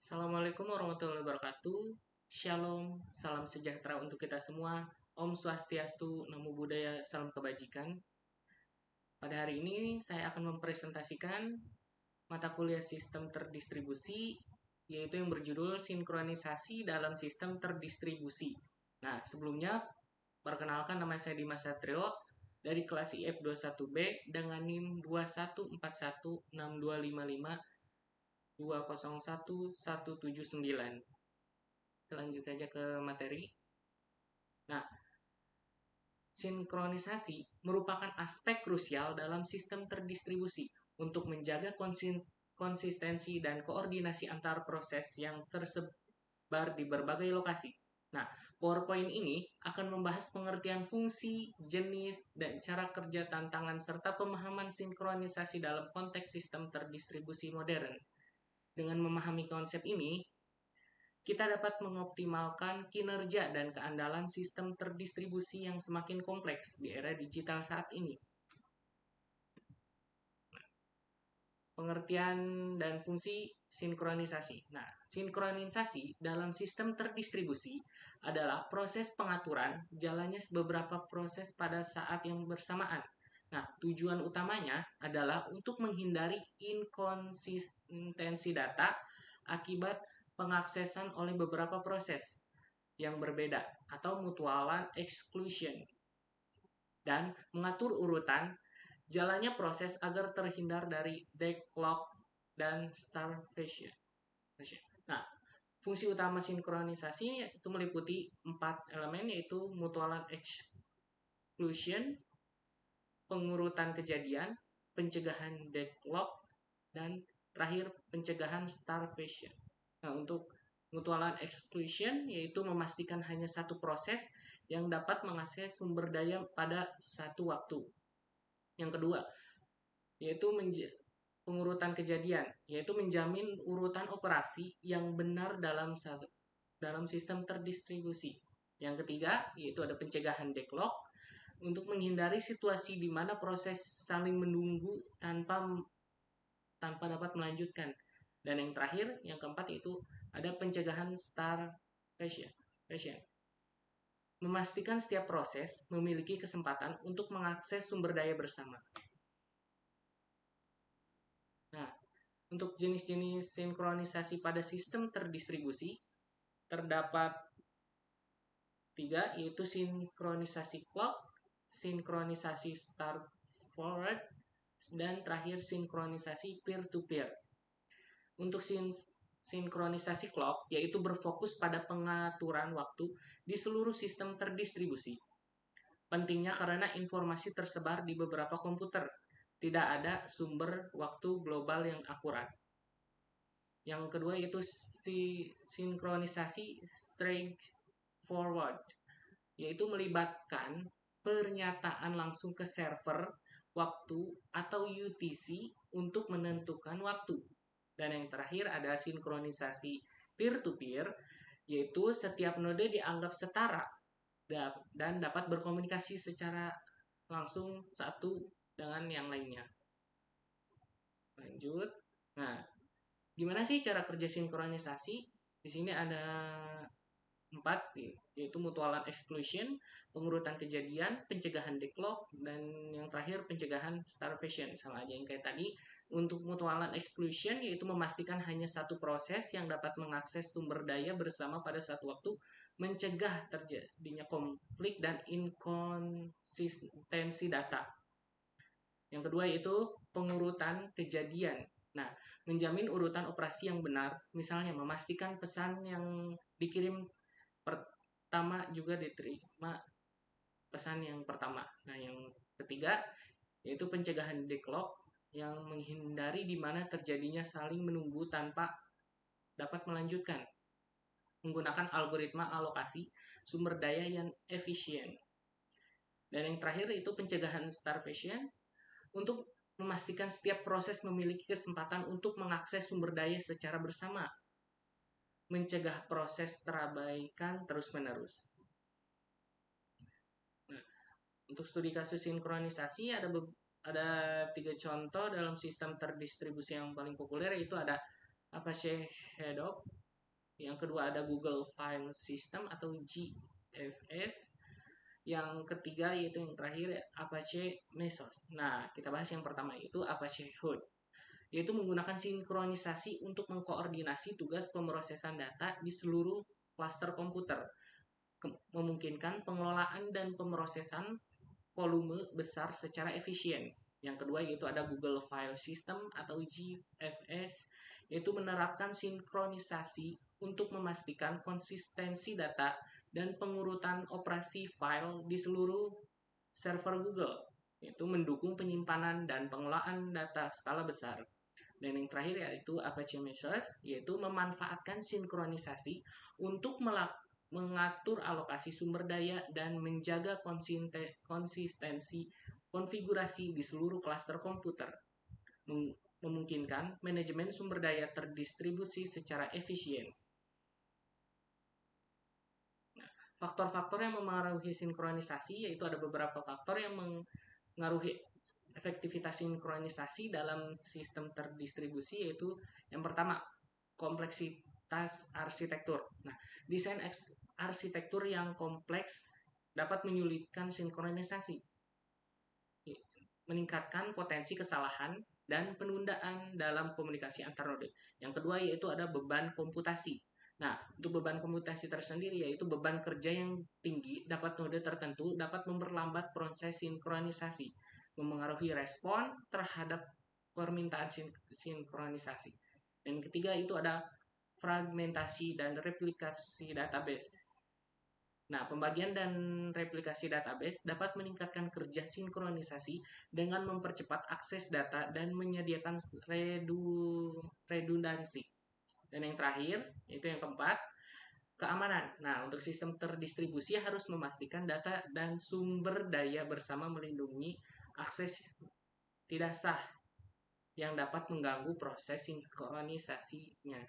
Assalamualaikum warahmatullahi wabarakatuh. Shalom, salam sejahtera untuk kita semua. Om Swastiastu, Namo Buddhaya, salam kebajikan. Pada hari ini saya akan mempresentasikan mata kuliah sistem terdistribusi, yaitu yang berjudul sinkronisasi dalam sistem terdistribusi. Nah, sebelumnya, perkenalkan nama saya Dimas Satrio dari kelas IF21B dengan NIM 21416255 201179. Kita lanjut saja ke materi. Nah, sinkronisasi merupakan aspek krusial dalam sistem terdistribusi untuk menjaga konsistensi dan koordinasi antar proses yang tersebar di berbagai lokasi. Nah, PowerPoint ini akan membahas pengertian fungsi, jenis, dan cara kerja tantangan serta pemahaman sinkronisasi dalam konteks sistem terdistribusi modern. Dengan memahami konsep ini, kita dapat mengoptimalkan kinerja dan keandalan sistem terdistribusi yang semakin kompleks di era digital saat ini. Pengertian dan fungsi sinkronisasi. Nah, sinkronisasi dalam sistem terdistribusi adalah proses pengaturan jalannya beberapa proses pada saat yang bersamaan. Nah, tujuan utamanya adalah untuk menghindari inkonsistensi data akibat pengaksesan oleh beberapa proses yang berbeda atau mutualan exclusion, dan mengatur urutan jalannya proses agar terhindar dari deadlock dan starvation. Nah, fungsi utama sinkronisasi itu meliputi 4 elemen, yaitu mutualan exclusion, pengurutan kejadian, pencegahan deadlock, dan terakhir pencegahan starvation. Nah, untuk mutualan exclusion yaitu memastikan hanya satu proses yang dapat mengakses sumber daya pada satu waktu. Yang kedua, yaitu pengurutan kejadian, yaitu menjamin urutan operasi yang benar dalam sistem terdistribusi. Yang ketiga, yaitu ada pencegahan deadlock untuk menghindari situasi di mana proses saling menunggu tanpa dapat melanjutkan. Dan yang terakhir, yang keempat, yaitu ada pencegahan starvation. Memastikan setiap proses memiliki kesempatan untuk mengakses sumber daya bersama. Nah, untuk jenis-jenis sinkronisasi pada sistem terdistribusi terdapat 3, yaitu sinkronisasi clock, sinkronisasi start forward, dan terakhir sinkronisasi peer-to-peer. Untuk sinkronisasi clock, yaitu berfokus pada pengaturan waktu di seluruh sistem terdistribusi. Pentingnya karena informasi tersebar di beberapa komputer, tidak ada sumber waktu global yang akurat. Yang kedua yaitu sinkronisasi straightforward, yaitu melibatkan pernyataan langsung ke server waktu atau UTC untuk menentukan waktu. Dan yang terakhir ada sinkronisasi peer-to-peer, yaitu setiap node dianggap setara dan dapat berkomunikasi secara langsung satu dengan yang lainnya. Lanjut. Nah, gimana sih cara kerja sinkronisasi? Di sini ada 4, yaitu mutualan exclusion, pengurutan kejadian, pencegahan deadlock, dan yang terakhir pencegahan starvation. Sama aja yang kayak tadi. Untuk mutualan exclusion yaitu memastikan hanya satu proses yang dapat mengakses sumber daya bersama pada satu waktu, mencegah terjadinya konflik dan inkonsistensi data. Yang kedua yaitu pengurutan kejadian. Nah, menjamin urutan operasi yang benar, misalnya memastikan pesan yang dikirim pertama juga diterima pesan yang pertama. Nah, yang ketiga yaitu pencegahan deadlock, yang menghindari di mana terjadinya saling menunggu tanpa dapat melanjutkan, menggunakan algoritma alokasi sumber daya yang efisien. Dan yang terakhir itu pencegahan starvation, untuk memastikan setiap proses memiliki kesempatan untuk mengakses sumber daya secara bersama, mencegah proses terabaikan terus-menerus. Nah, untuk studi kasus sinkronisasi ada 3 contoh dalam sistem terdistribusi yang paling populer, yaitu ada Apache Hadoop. Yang kedua ada Google File System atau GFS. Yang ketiga yaitu yang terakhir Apache Mesos. Nah, kita bahas yang pertama yaitu Apache Hadoop, yaitu menggunakan sinkronisasi untuk mengkoordinasi tugas pemrosesan data di seluruh klaster komputer, memungkinkan pengelolaan dan pemrosesan volume besar secara efisien. Yang kedua yaitu ada Google File System atau GFS, yaitu menerapkan sinkronisasi untuk memastikan konsistensi data dan pengurutan operasi file di seluruh server Google, yaitu mendukung penyimpanan dan pengelolaan data skala besar. Dan yang terakhir yaitu Apache Mesos, yaitu memanfaatkan sinkronisasi untuk mengatur alokasi sumber daya dan menjaga konsistensi konfigurasi di seluruh klaster komputer, memungkinkan manajemen sumber daya terdistribusi secara efisien. Nah, faktor-faktor yang mempengaruhi sinkronisasi yaitu ada beberapa faktor yang mengaruhi efektivitas sinkronisasi dalam sistem terdistribusi, yaitu yang pertama kompleksitas arsitektur. Nah, desain arsitektur yang kompleks dapat menyulitkan sinkronisasi, meningkatkan potensi kesalahan dan penundaan dalam komunikasi antar node. Yang kedua yaitu ada beban komputasi. Nah, untuk beban komputasi tersendiri yaitu beban kerja yang tinggi dapat node tertentu dapat memperlambat proses sinkronisasi, memengaruhi respon terhadap permintaan sinkronisasi. Dan ketiga itu ada fragmentasi dan replikasi database. Nah, pembagian dan replikasi database dapat meningkatkan kerja sinkronisasi dengan mempercepat akses data dan menyediakan redundansi. Dan yang terakhir, itu yang keempat, keamanan. Nah, untuk sistem terdistribusi harus memastikan data dan sumber daya bersama melindungi akses tidak sah yang dapat mengganggu proses sinkronisasinya.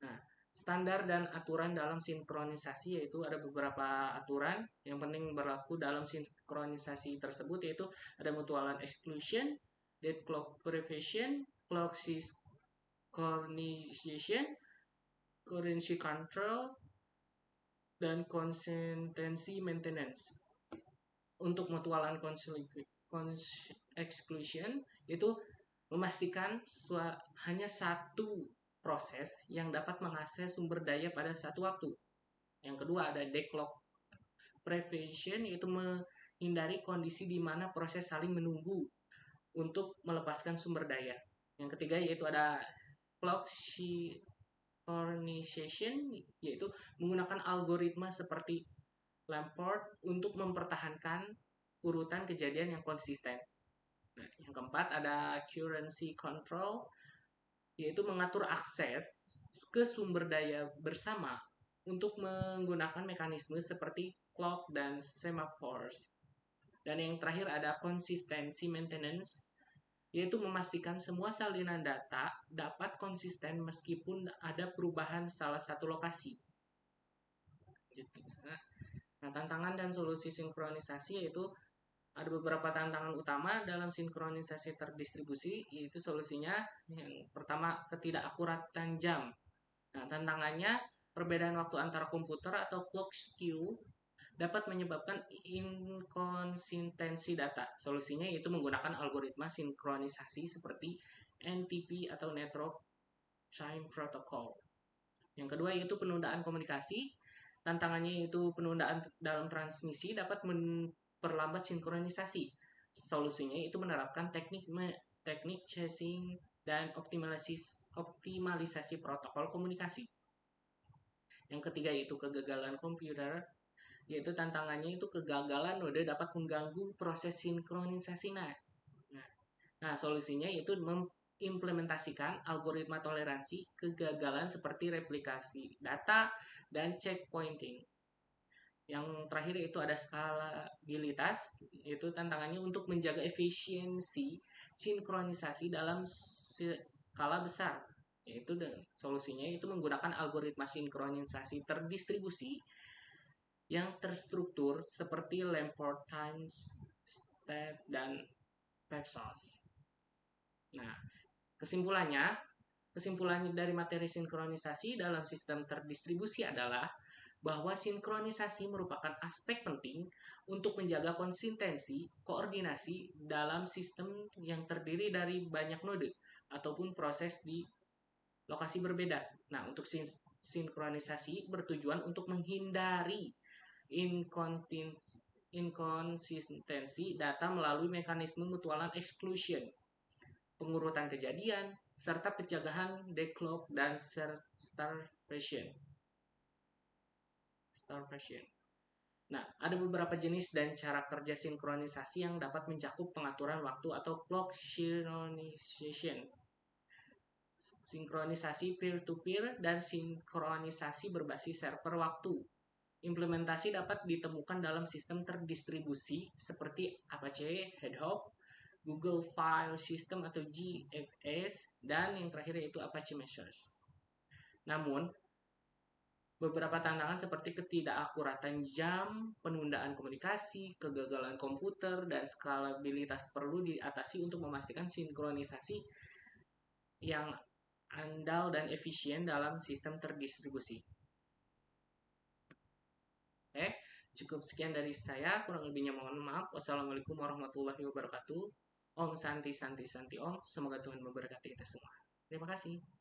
Nah, standar dan aturan dalam sinkronisasi yaitu ada beberapa aturan yang penting berlaku dalam sinkronisasi tersebut, yaitu ada mutual exclusion, dead clock prevention, clock synchronization, currency control, dan consistency maintenance. Untuk mutualan exclusion itu memastikan hanya satu proses yang dapat mengakses sumber daya pada satu waktu. Yang kedua ada deadlock prevention, yaitu menghindari kondisi di mana proses saling menunggu untuk melepaskan sumber daya. Yang ketiga yaitu ada clock synchronization, yaitu menggunakan algoritma seperti Lamport untuk mempertahankan urutan kejadian yang konsisten. Nah, yang keempat ada currency control, yaitu mengatur akses ke sumber daya bersama untuk menggunakan mekanisme seperti clock dan semaphores. Dan yang terakhir ada consistency maintenance, yaitu memastikan semua salinan data dapat konsisten meskipun ada perubahan salah satu lokasi. Nah, tantangan dan solusi sinkronisasi yaitu ada beberapa tantangan utama dalam sinkronisasi terdistribusi, yaitu solusinya yang pertama ketidakakuratan jam. Nah, tantangannya perbedaan waktu antara komputer atau clock skew dapat menyebabkan inkonsistensi data. Solusinya yaitu menggunakan algoritma sinkronisasi seperti NTP atau Network Time Protocol. Yang kedua yaitu penundaan komunikasi. Tantangannya yaitu penundaan dalam transmisi dapat memperlambat sinkronisasi. Solusinya itu menerapkan teknik chasing dan optimalisasi protokol komunikasi. Yang ketiga yaitu kegagalan komputer, yaitu tantangannya itu kegagalan node dapat mengganggu proses sinkronisasi. Nah, solusinya yaitu mengimplementasikan algoritma toleransi kegagalan seperti replikasi data dan checkpointing. Yang terakhir itu ada skalabilitas, yaitu tantangannya untuk menjaga efisiensi sinkronisasi dalam skala besar, yaitu solusinya itu menggunakan algoritma sinkronisasi terdistribusi yang terstruktur seperti Lamport Time State dan Paxos. Nah, kesimpulannya Kesimpulan dari materi sinkronisasi dalam sistem terdistribusi adalah bahwa sinkronisasi merupakan aspek penting untuk menjaga konsistensi koordinasi dalam sistem yang terdiri dari banyak node ataupun proses di lokasi berbeda. Nah, untuk sinkronisasi bertujuan untuk menghindari inkonsistensi data melalui mekanisme mutualan exclusion, pengurutan kejadian, serta pencegahan deadlock dan starvation. Nah, ada beberapa jenis dan cara kerja sinkronisasi yang dapat mencakup pengaturan waktu atau clock synchronization, sinkronisasi peer-to-peer, dan sinkronisasi berbasis server waktu. Implementasi dapat ditemukan dalam sistem terdistribusi seperti Apache, Hedgehog, Google File System atau GFS, dan yang terakhir yaitu Apache Measures. Namun, beberapa tantangan seperti ketidakakuratan jam, penundaan komunikasi, kegagalan komputer, dan skalabilitas perlu diatasi untuk memastikan sinkronisasi yang andal dan efisien dalam sistem terdistribusi. Cukup sekian dari saya, kurang lebihnya mohon maaf. Wassalamualaikum warahmatullahi wabarakatuh. Om Santi Santi Santi Om. Semoga Tuhan memberkati kita semua. Terima kasih.